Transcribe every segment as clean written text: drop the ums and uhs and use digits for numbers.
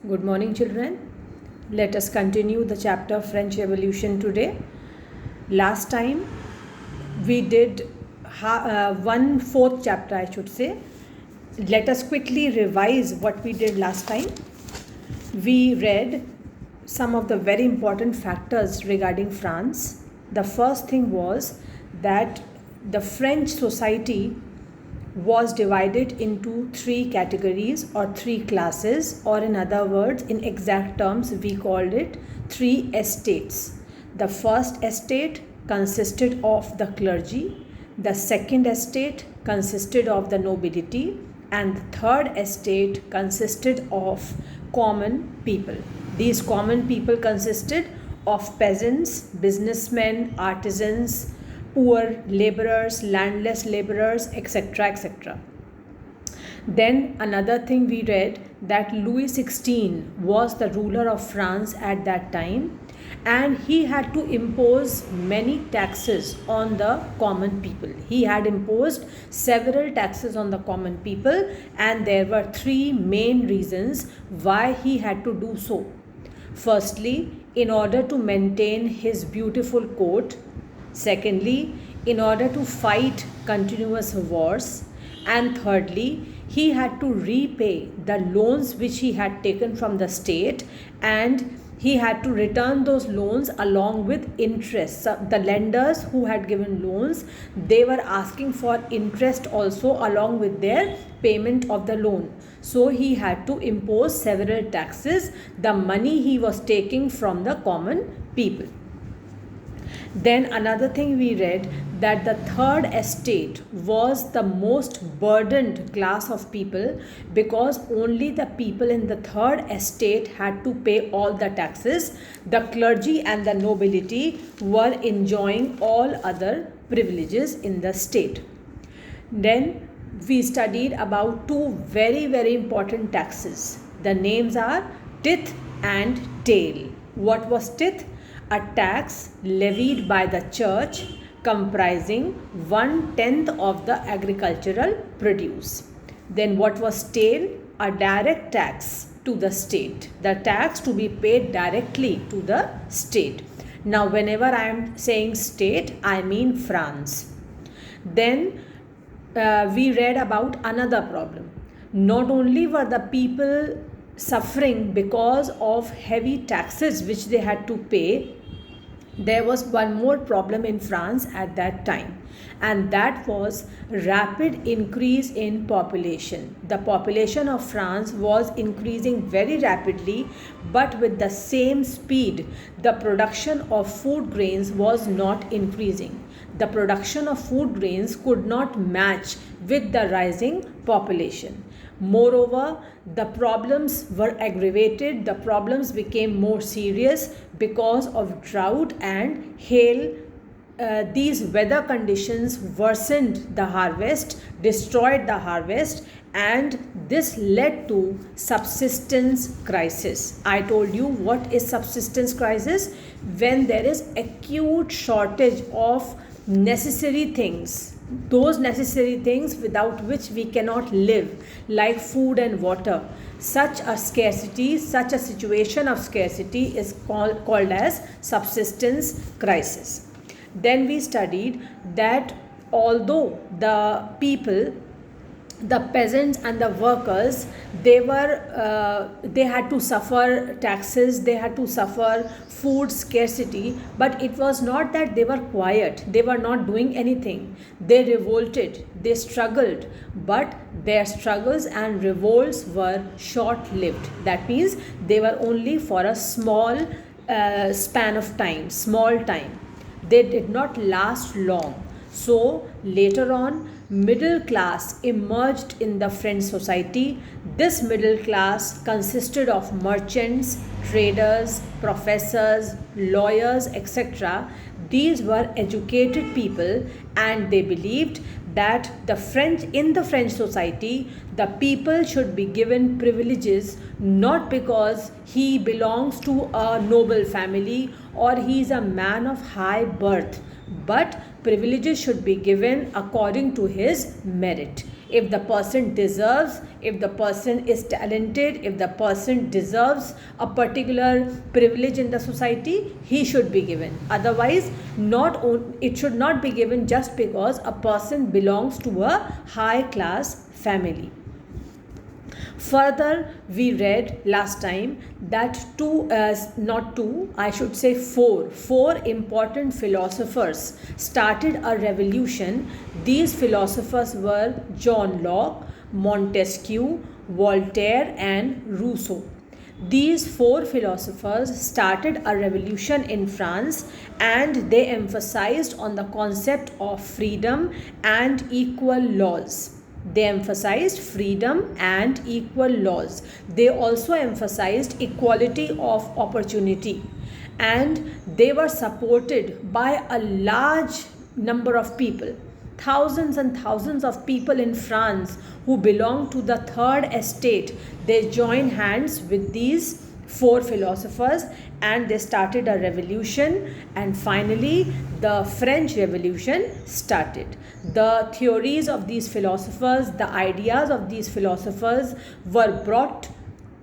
Good morning, children. Let us continue the chapter French Revolution today. Last time we did one fourth chapter, I should say. Let us quickly revise what we did last time. We read some of the very important factors regarding France. The first thing was that the French society was divided into three categories or three classes, or in other words, in exact terms, we called it three estates. The first estate consisted of the clergy, the second estate consisted of the nobility, and the third estate consisted of common people. These common people consisted of peasants, businessmen, artisans, poor laborers, landless laborers, etc. etc. Then another thing we read that Louis XVI was the ruler of France at that time, and he had to impose many taxes on the common people. He had imposed several taxes on the common people, and there were three main reasons why he had to do so. Firstly, in order to maintain his beautiful court. Secondly, in order to fight continuous wars. And thirdly, he had to repay the loans which he had taken from the state, and he had to return those loans along with interest. So the lenders who had given loans, they were asking for interest also along with their payment of the loan. So he had to impose several taxes, the money he was taking from the common people. Then another thing we read that the third estate was the most burdened class of people, because only the people in the third estate had to pay all the taxes. The clergy and the nobility were enjoying all other privileges in the state. Then we studied about two very important taxes. The names are tithe and taille. What was tithe? A tax levied by the church comprising 1/10 of the agricultural produce. Then what was taille? A direct tax to the state, the tax to be paid directly to the state. Now whenever I am saying state, I mean France. Then we read about another problem. Not only were the people suffering because of heavy taxes which they had to pay, there was one more problem in France at that time, and that was rapid increase in population. The population of France was increasing very rapidly, but with the same speed, the production of food grains was not increasing. The production of food grains could not match with the rising population. Moreover, the problems were aggravated, the problems became more serious because of drought and hail. These weather conditions worsened the harvest, destroyed the harvest, and this led to subsistence crisis. I told you what is subsistence crisis? When there is acute shortage of necessary things, those necessary things without which we cannot live, like food and water. Such a scarcity, such a situation of scarcity is called as subsistence crisis. Then we studied that although the people, the peasants and the workers, they had to suffer taxes, they had to suffer food scarcity, but it was not that they were quiet, they were not doing anything. They revolted, they struggled, but their struggles and revolts were short lived. That means they were only for a small span of time, small time. They did not last long. So later on, middle class emerged in the French society. This middle class consisted of merchants, traders, professors, lawyers, etc. These were educated people, and they believed that in the French society, the people should be given privileges not because he belongs to a noble family or he is a man of high birth, but privileges should be given according to his merit. If the person deserves, if the person is talented, if the person deserves a particular privilege in the society, he should be given. Otherwise, it should not be given just because a person belongs to a high class family. Further, we read last time that four important philosophers started a revolution. These philosophers were John Locke, Montesquieu, Voltaire, and Rousseau. These four philosophers started a revolution in France, and they emphasized on the concept of freedom and equal laws. They emphasized freedom and equal laws. They also emphasized equality of opportunity, and they were supported by a large number of people. Thousands and thousands of people in France who belong to the third estate, they joined hands with these four philosophers and they started a revolution, and finally the French Revolution started. The theories of these philosophers, the ideas of these philosophers were brought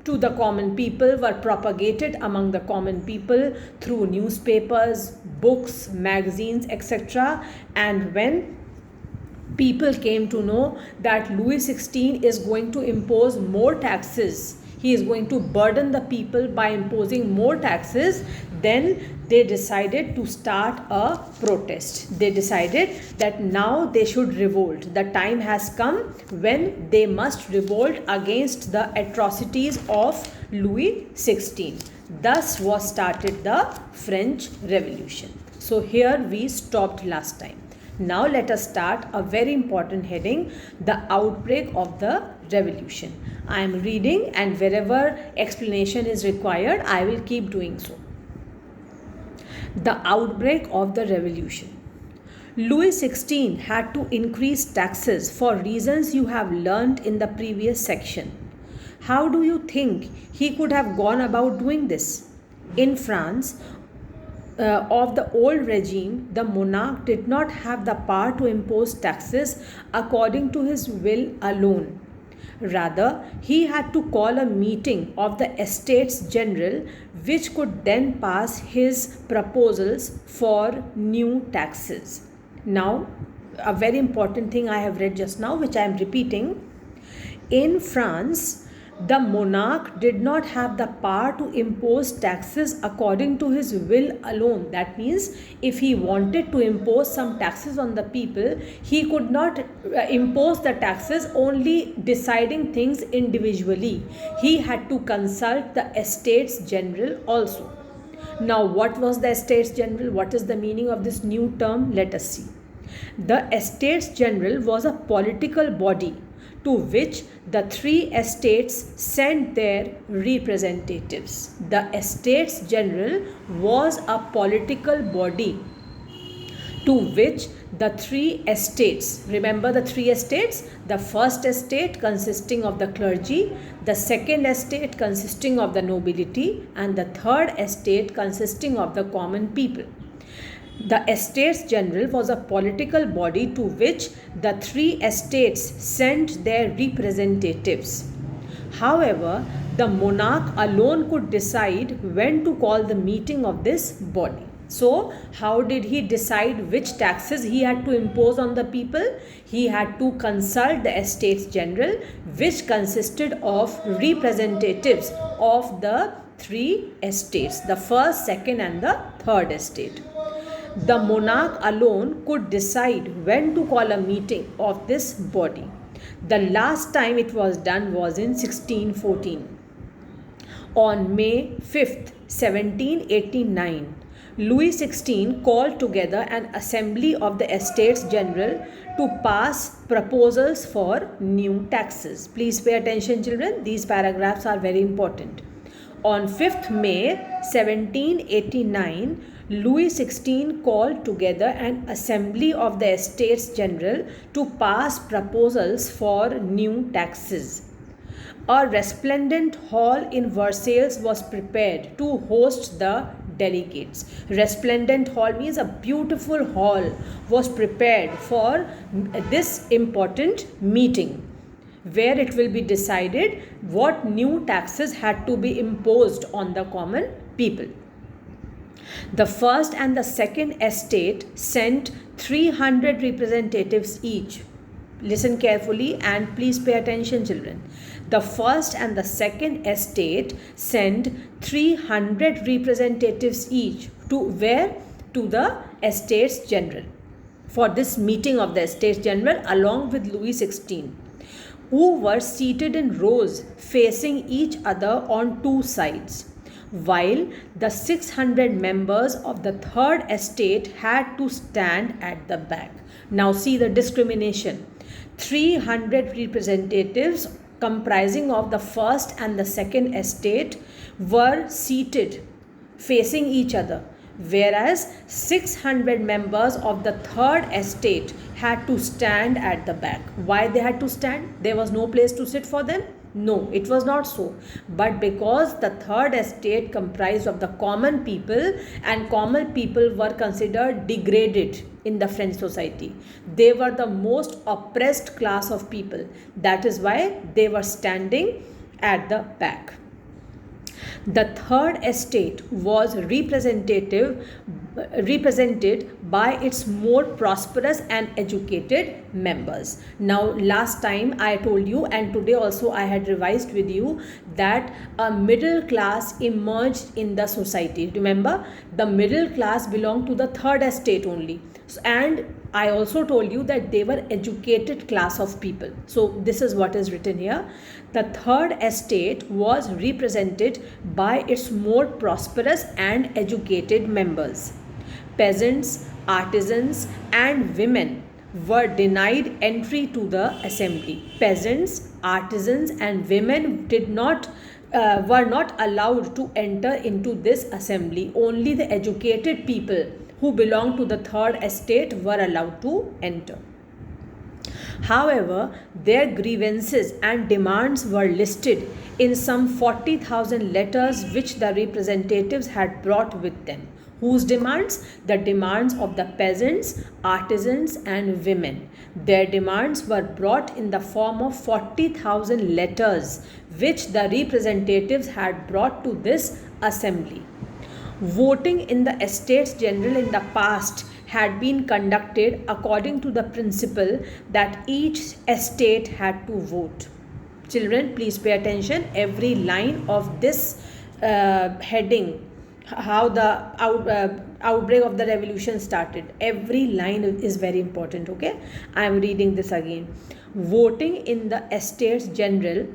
to the common people, were propagated among the common people through newspapers, books, magazines, etc. And when people came to know that Louis XVI is going to impose more taxes, he is going to burden the people by imposing more taxes, then they decided to start a protest. They decided that now they should revolt. The time has come when they must revolt against the atrocities of Louis XVI. Thus was started the French Revolution. So here we stopped last time. Now let us start a very important heading, the outbreak of the revolution. I am reading, and wherever explanation is required, I will keep doing so. The outbreak of the revolution. Louis XVI had to increase taxes for reasons you have learned in the previous section. How do you think he could have gone about doing this? In France, of the old regime, the monarch did not have the power to impose taxes according to his will alone. Rather, he had to call a meeting of the Estates General, which could then pass his proposals for new taxes. Now, a very important thing I have read just now, which I am repeating. In France, the monarch did not have the power to impose taxes according to his will alone. That means if he wanted to impose some taxes on the people, he could not impose the taxes only deciding things individually. He had to consult the Estates General also. Now, what was the Estates General? What is the meaning of this new term? Let us see. The Estates General was a political body to which the three estates sent their representatives. The Estates General was a political body to which the three estates, remember the three estates, the first estate consisting of the clergy, the second estate consisting of the nobility, and the third estate consisting of the common people. The Estates General was a political body to which the three estates sent their representatives. However, the monarch alone could decide when to call the meeting of this body. So, how did he decide which taxes he had to impose on the people? He had to consult the Estates General, which consisted of representatives of the three estates, the first, second, and the third estate. The monarch alone could decide when to call a meeting of this body. The last time it was done was in 1614. On May 5th, 1789, Louis XVI called together an assembly of the Estates General to pass proposals for new taxes. Please pay attention, children. These paragraphs are very important. On 5th May 1789, Louis XVI called together an assembly of the Estates General to pass proposals for new taxes. A resplendent hall in Versailles was prepared to host the delegates. Resplendent hall means a beautiful hall was prepared for this important meeting. where it will be decided what new taxes had to be imposed on the common people. The first and the second estate sent 300 representatives each. Listen carefully and please pay attention, children. The first and the second estate sent 300 representatives each to where? To the Estates General, for this meeting of the Estates General along with Louis XVI, who were seated in rows facing each other on two sides, while the 600 members of the third estate had to stand at the back. Now see the discrimination. 300 representatives comprising of the first and the second estate were seated facing each other, whereas 600 members of the third estate had to stand at the back. Why they had to stand? There was no place to sit for them? No, it was not so. But because the third estate comprised of the common people, and common people were considered degraded in the French society. They were the most oppressed class of people. That is why they were standing at the back. The third estate was represented by its more prosperous and educated members. Now, last time I told you, and today also I had revised with you, that a middle class emerged in the society. Remember, the middle class belonged to the third estate only. And I also told you that they were educated class of people. So this is what is written here. The third estate was represented by its more prosperous and educated members. Peasants, artisans, and women were denied entry to the assembly. Peasants, artisans, and women were not allowed to enter into this assembly. Only the educated people who belonged to the third estate were allowed to enter. However, their grievances and demands were listed in some 40,000 letters which the representatives had brought with them. Whose demands? The demands of the peasants, artisans, and women. Their demands were brought in the form of 40,000 letters which the representatives had brought to this assembly. Voting in the Estates General in the past had been conducted according to the principle that each estate had to vote. Children, please pay attention. Every line of this heading, how the outbreak of the revolution started, every line is very important. Okay, I am reading this again. Voting in the Estates General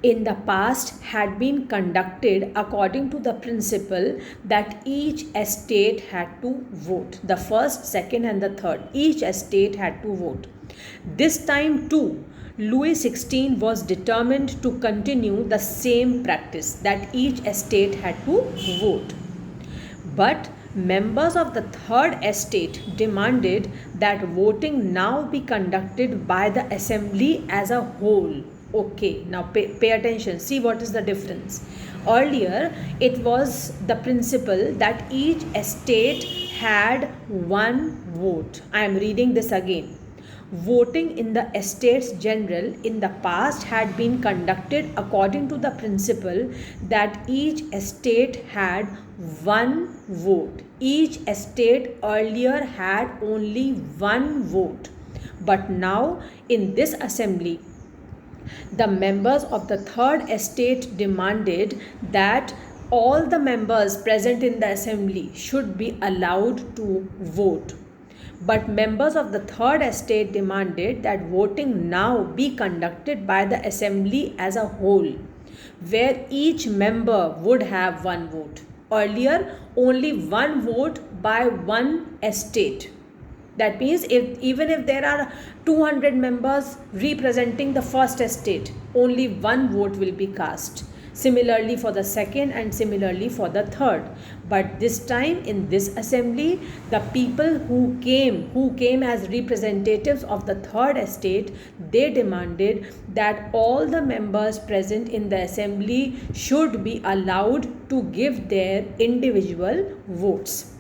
in the past had been conducted according to the principle that each estate had to vote. The first, second, and the third, each estate had to vote. This time too, Louis XVI was determined to continue the same practice, that each estate had to vote. But members of the third estate demanded that voting now be conducted by the assembly as a whole. Okay, now pay attention. See what is the difference. Earlier, it was the principle that each estate had one vote. I am reading this again. Voting in the Estates General in the past had been conducted according to the principle that each estate had one vote. Each estate earlier had only one vote. But now, in this assembly, the members of the third estate demanded that all the members present in the assembly should be allowed to vote. But members of the third estate demanded that voting now be conducted by the assembly as a whole, where each member would have one vote. Earlier, only one vote by one estate. That means even if there are 200 members representing the first estate, only one vote will be cast. Similarly for the second and similarly for the third. But this time in this assembly, the people who came as representatives of the third estate, they demanded that all the members present in the assembly should be allowed to give their individual votes.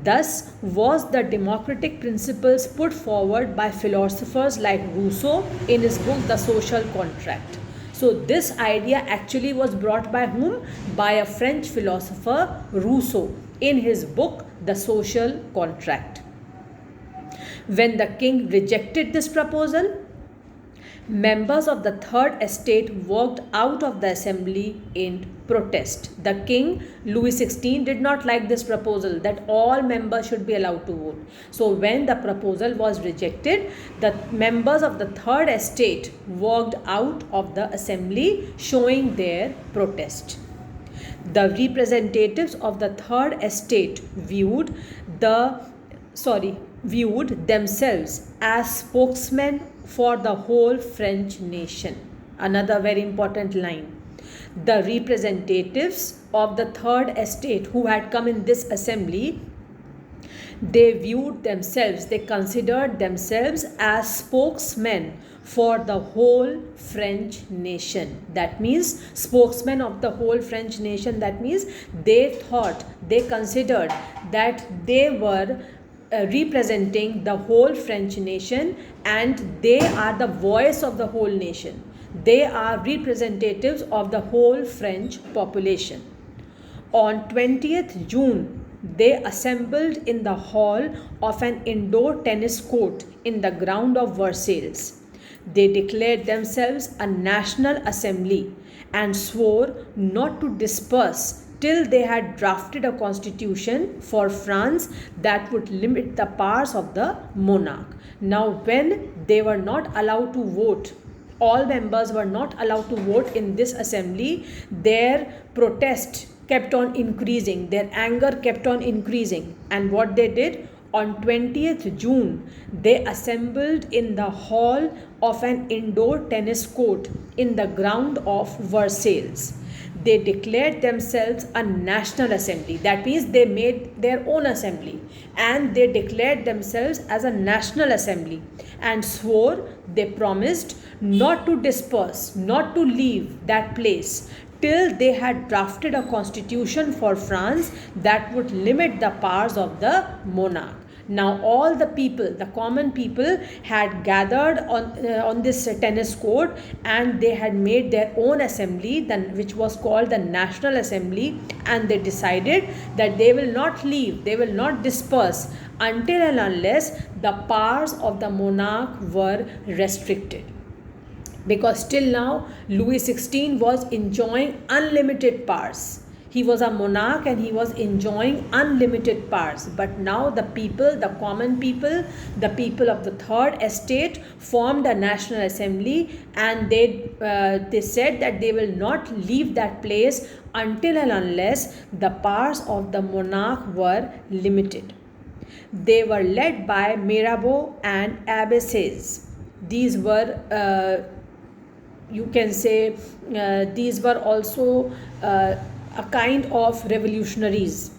Thus was the democratic principles put forward by philosophers like Rousseau in his book The Social Contract. So this idea actually was brought by whom? By a French philosopher, Rousseau, in his book The Social Contract. When the king rejected this proposal, members of the Third Estate walked out of the assembly in protest. The king, Louis XVI, did not like this proposal that all members should be allowed to vote. So when the proposal was rejected, the members of the Third Estate walked out of the assembly showing their protest. The representatives of the Third Estate viewed themselves as spokesmen for the whole French nation. Another very important line. The representatives of the Third Estate who had come in this assembly, they considered themselves as spokesmen for the whole French nation. That means spokesmen of the whole French nation. That means they considered that they were representing the whole French nation, and they are the voice of the whole nation. They are representatives of the whole French population. On 20th June, they assembled in the hall of an indoor tennis court in the ground of Versailles. They declared themselves a national assembly and swore not to disperse till they had drafted a constitution for France that would limit the powers of the monarch. Now, when they were not allowed to vote, all members were not allowed to vote in this assembly, their protest kept on increasing, their anger kept on increasing. And what they did? On 20th June, they assembled in the hall of an indoor tennis court in the ground of Versailles. They declared themselves a national assembly. That means they made their own assembly and they declared themselves as a national assembly and swore, they promised not to disperse, not to leave that place till they had drafted a constitution for France that would limit the powers of the monarch. Now all the people, the common people, had gathered on this tennis court and they had made their own assembly, which was called the National Assembly, and they decided that they will not leave, they will not disperse until and unless the powers of the monarch were restricted. Because till now Louis XVI was enjoying unlimited powers. He was a monarch and he was enjoying unlimited powers. But now the people, the common people, the people of the Third Estate formed a National Assembly, and they said that they will not leave that place until and unless the powers of the monarch were limited. They were led by Mirabeau and Abbassies. These were you can say these were also a kind of revolutionaries.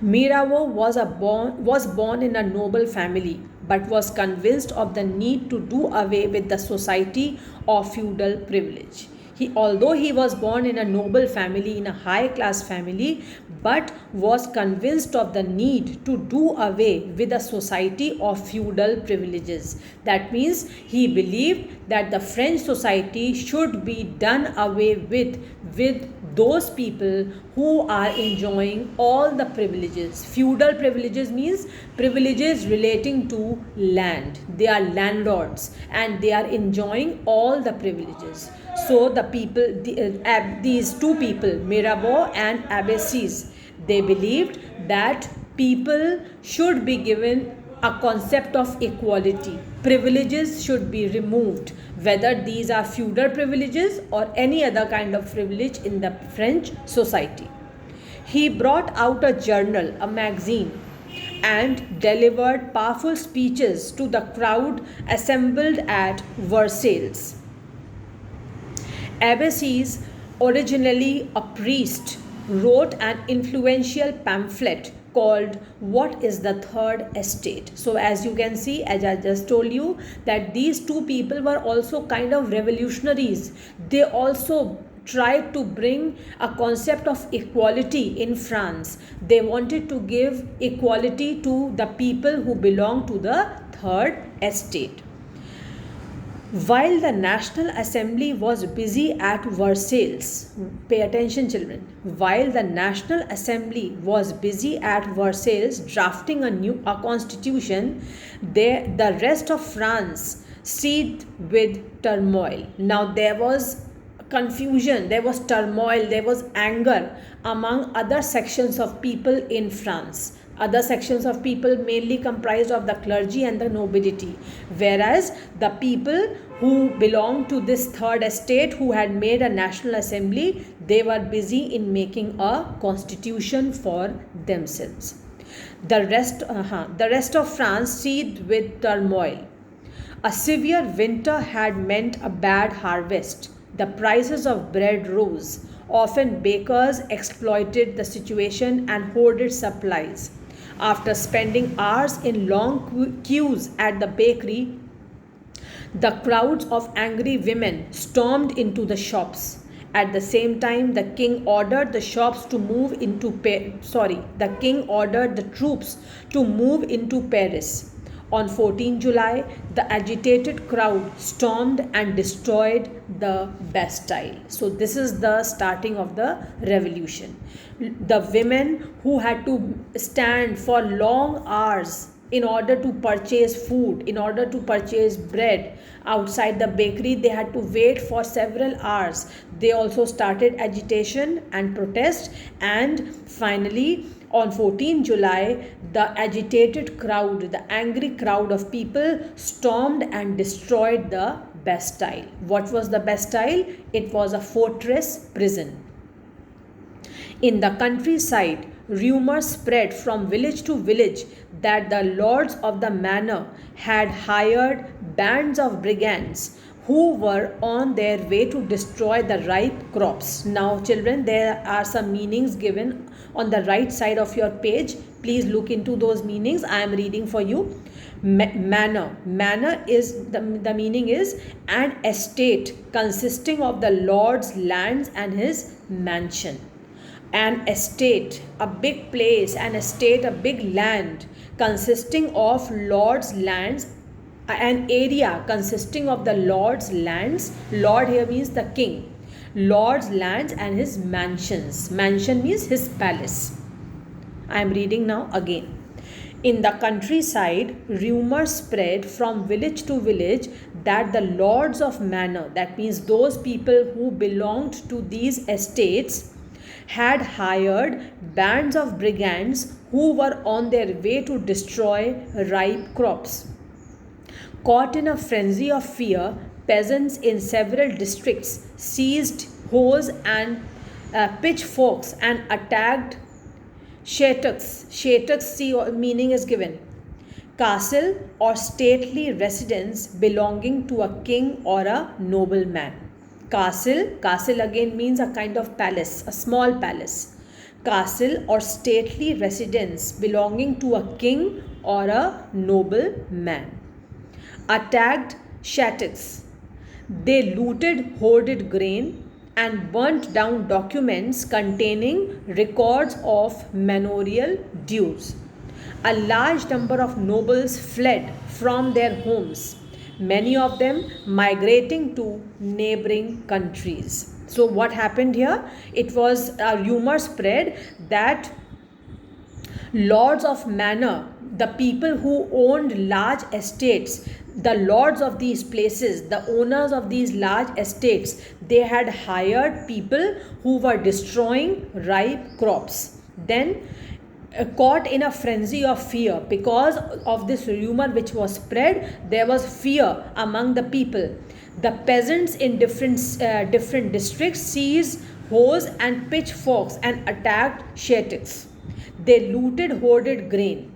Mirabeau was born in a noble family, but was convinced of the need to do away with the society of feudal privilege. Although he was born in a noble family, in a high class family, but was convinced of the need to do away with a society of feudal privileges. That means he believed that the French society should be done away with those people who are enjoying all the privileges. Feudal privileges means privileges relating to land. They are landlords and they are enjoying all the privileges. So the people, these two people, Mirabeau and Abbassies, they believed that people should be given a concept of equality. Privileges should be removed, whether these are feudal privileges or any other kind of privilege in the French society. He brought out a journal, a magazine, and delivered powerful speeches to the crowd assembled at Versailles. Abbassies, originally a priest, wrote an influential pamphlet called What is the Third Estate? So as you can see, as I just told you, that these two people were also kind of revolutionaries. They also tried to bring a concept of equality in France. They wanted to give equality to the people who belong to the third estate. While the National Assembly was busy at Versailles, pay attention children, while the National Assembly was busy at Versailles drafting a constitution, the rest of France seethed with turmoil. Now there was confusion, there was turmoil, there was anger among other sections of people in France. Other sections of people mainly comprised of the clergy and the nobility, whereas the people who belonged to this third estate, who had made a national assembly, they were busy in making a constitution for themselves. The rest of France seethed with turmoil. A severe winter had meant a bad harvest. The prices of bread rose. Often bakers exploited the situation and hoarded supplies. After spending hours in long queues at the bakery, the crowds of angry women stormed into the shops. At the same time, the king ordered the troops to move into Paris. On 14 July, the agitated crowd stormed and destroyed the Bastille. So this is the starting of the revolution. The women who had to stand for long hours in order to purchase food, in order to purchase bread outside the bakery, they had to wait for several hours. They also started agitation and protest, and finally on 14 July, the agitated crowd, the angry crowd of people stormed and destroyed the Bastille. What was the Bastille? It was a fortress prison. In the countryside, rumors spread from village to village that the lords of the manor had hired bands of brigands who were on their way to destroy the ripe crops. Now children, there are some meanings given on the right side of your page. Please look into those meanings. I am reading for you. Manor is the meaning is an estate consisting of the lord's lands and his mansion. An estate, a big place, an estate, a big land consisting of lord's lands, an area consisting of the lord's lands. Lord here means the king. Lord's lands and his mansions. Mansion means his palace. I am reading now again. In the countryside, rumors spread from village to village that the lords of manor, that means those people who belonged to these estates, had hired bands of brigands who were on their way to destroy ripe crops. Caught in a frenzy of fear, peasants in several districts seized hoes and pitchforks and attacked Shaitaks meaning is given. Castle or stately residence belonging to a king or a nobleman. Castle again means a kind of palace, a small palace. Castle or stately residence belonging to a king or a nobleman. Attacked Shaitaks. They looted hoarded grain and burnt down documents containing records of manorial dues. A large number of nobles fled from their homes, many of them migrating to neighboring countries. So what happened here? It was a rumor spread that lords of manor, the people who owned large estates, the lords of these places, the owners of these large estates, they had hired people who were destroying ripe crops. Then caught in a frenzy of fear, because of this rumor which was spread, there was fear among the people. The peasants in different districts seized hoes and pitchforks and attacked Shaitaks. They looted hoarded grain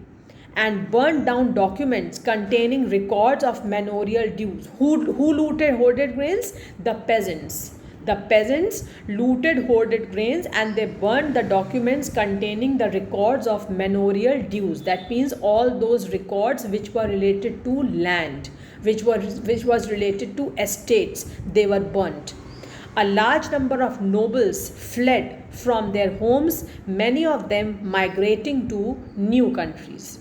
and burned down documents containing records of manorial dues. Who looted hoarded grains? The peasants. The peasants looted hoarded grains and they burned the documents containing the records of manorial dues. That means all those records which were related to land, which was related to estates, they were burnt. A large number of nobles fled from their homes, many of them migrating to new countries.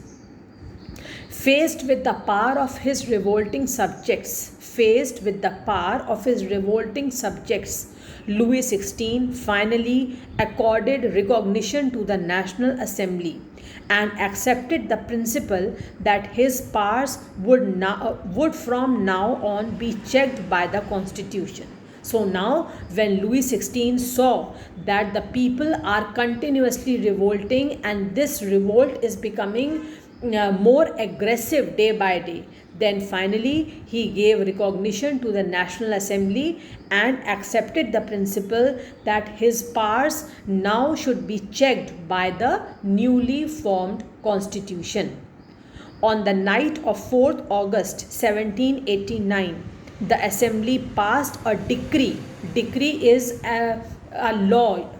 Faced with the power of his revolting subjects, Louis XVI finally accorded recognition to the National Assembly and accepted the principle that his powers would from now on be checked by the Constitution. So now, when Louis XVI saw that the people are continuously revolting and this revolt is becoming more aggressive day by day, then finally he gave recognition to the National Assembly and accepted the principle that his powers now should be checked by the newly formed Constitution. On the night of 4th August 1789, the Assembly passed a decree. Decree is a law,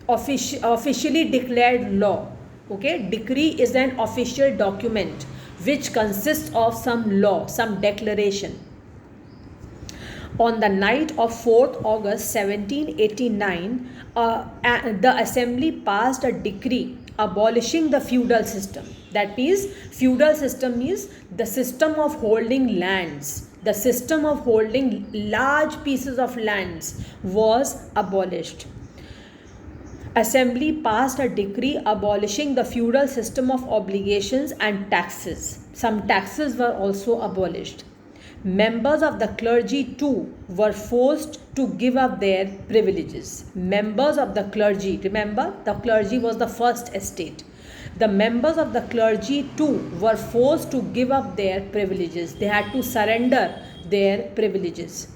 officially declared law. Okay, decree is an official document which consists of some law, some declaration. On the night of 4th August 1789, the Assembly passed a decree abolishing the feudal system. That means, feudal system means the system of holding lands. The system of holding large pieces of lands was abolished. Assembly passed a decree abolishing the feudal system of obligations and taxes. Some taxes were also abolished. Members of the clergy too were forced to give up their privileges. Members of the clergy, remember, the clergy was the first estate. The members of the clergy too were forced to give up their privileges. They had to surrender their privileges.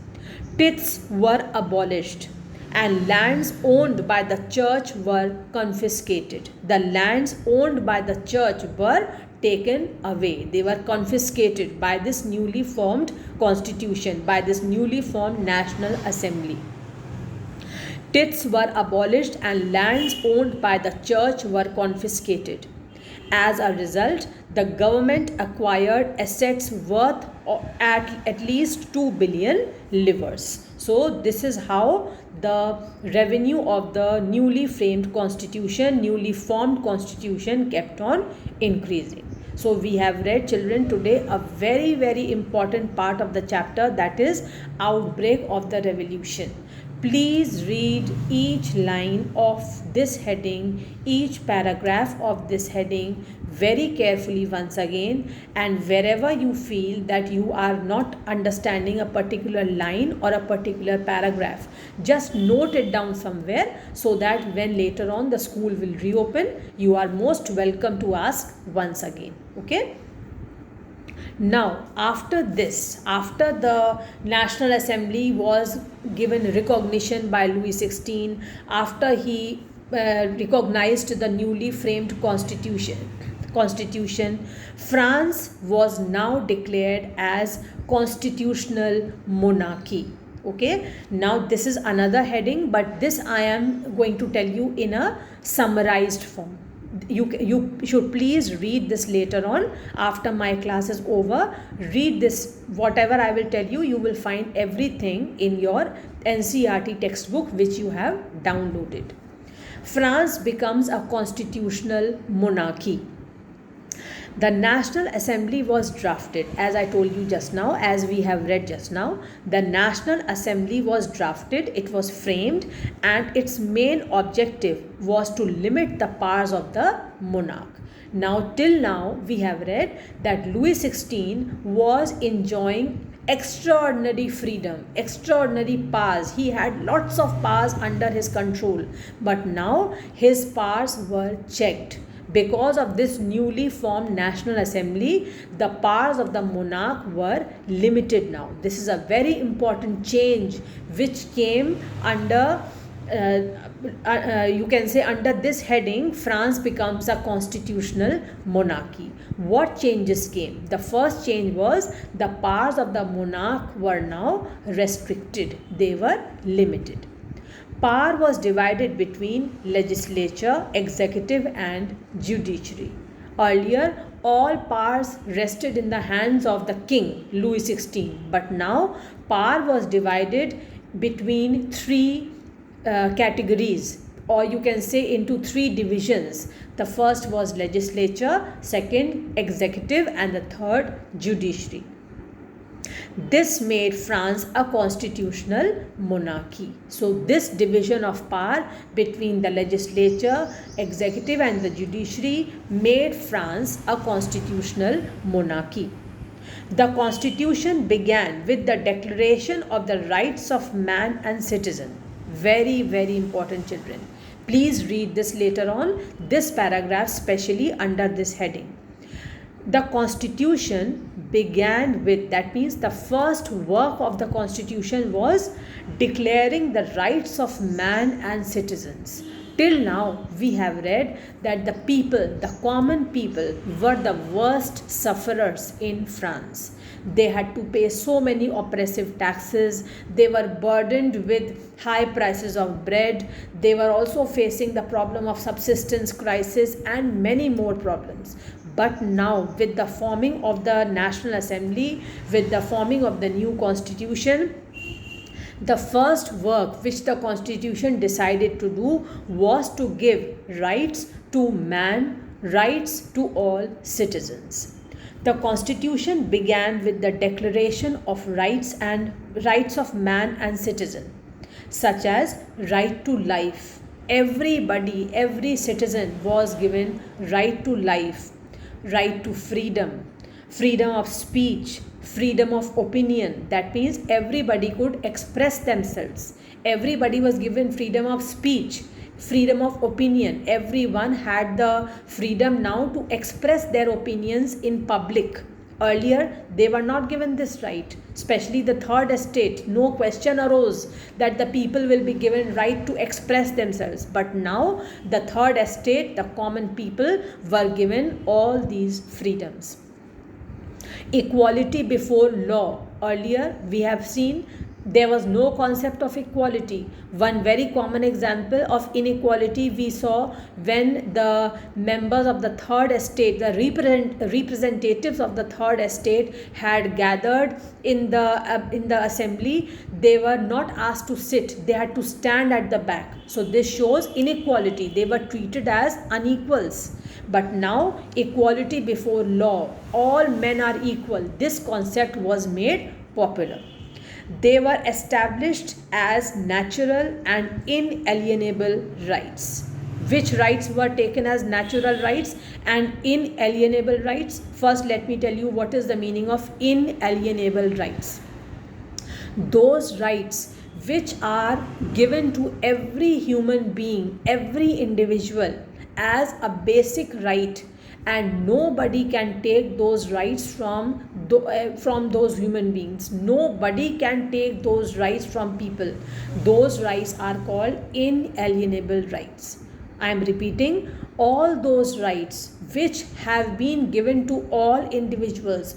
Tithes were abolished and lands owned by the church were confiscated. The lands owned by the church were taken away. They were confiscated by this newly formed constitution, by this newly formed National Assembly. Tithes were abolished and lands owned by the church were confiscated. As a result, the government acquired assets worth at least 2 billion livres. So this is how the revenue of the newly formed constitution kept on increasing. So we have read, children, today a very, very important part of the chapter, that is outbreak of the revolution. Please read each line of this heading, each paragraph of this heading very carefully once again, and wherever you feel that you are not understanding a particular line or a particular paragraph, just note it down somewhere so that when later on the school will reopen, you are most welcome to ask once again. Okay? Now, after this, after the National Assembly was given recognition by Louis XVI, after he recognized the newly framed constitution, France was now declared as constitutional monarchy. Okay, now this is another heading, but this I am going to tell you in a summarized form. You should please read this later on after my class is over. Read this, whatever I will tell you, you will find everything in your NCERT textbook which you have downloaded. France becomes a constitutional monarchy. The National Assembly was drafted, as I told you just now, as we have read just now. The National Assembly was drafted, it was framed, and its main objective was to limit the powers of the monarch. Now, till now, we have read that Louis XVI was enjoying extraordinary freedom, extraordinary powers. He had lots of powers under his control, but now his powers were checked. Because of this newly formed National Assembly, the powers of the monarch were limited now. This is a very important change which came under, you can say under this heading, France becomes a constitutional monarchy. What changes came? The first change was the powers of the monarch were now restricted. They were limited. Power was divided between legislature, executive and judiciary. Earlier, all powers rested in the hands of the king, Louis XVI, but now power was divided between three categories, or you can say into three divisions. The first was legislature, second executive, and the third judiciary. This made France a constitutional monarchy. So this division of power between the legislature, executive and the judiciary made France a constitutional monarchy. The constitution began with the declaration of the rights of man and citizen. Very, very important, children. Please read this later on, this paragraph specially under this heading. The constitution began with, that means the first work of the constitution was declaring the rights of man and citizens. Till now we have read that the people, the common people, were the worst sufferers in France. They had to pay so many oppressive taxes, they were burdened with high prices of bread, they were also facing the problem of subsistence crisis and many more problems. But now, with the forming of the National Assembly, with the forming of the new constitution, the first work which the constitution decided to do was to give rights to man, rights to all citizens. The constitution began with the declaration of rights of man and citizen, such as right to life. Everybody, every citizen was given right to life, right to freedom, freedom of speech, freedom of opinion. That means everybody could express themselves. Everybody was given freedom of speech, freedom of opinion. Everyone had the freedom now to express their opinions in public. Earlier, they were not given this right, especially the third estate. No question arose that the people will be given right to express themselves. But now, the third estate, the common people, were given all these freedoms. Equality before law. Earlier, we have seen there was no concept of equality. One very common example of inequality we saw when the members of the third estate, the representatives of the third estate had gathered in the assembly. They were not asked to sit, they had to stand at the back. So this shows inequality. They were treated as unequals. But now, equality before law, all men are equal. This concept was made popular. They were established as natural and inalienable rights. Which rights were taken as natural rights and inalienable rights? First, let me tell you what is the meaning of inalienable rights. Those rights which are given to every human being, every individual as a basic right, and nobody can take those rights from those human beings. Nobody can take those rights from people. Those rights are called inalienable rights. I am repeating, all those rights which have been given to all individuals,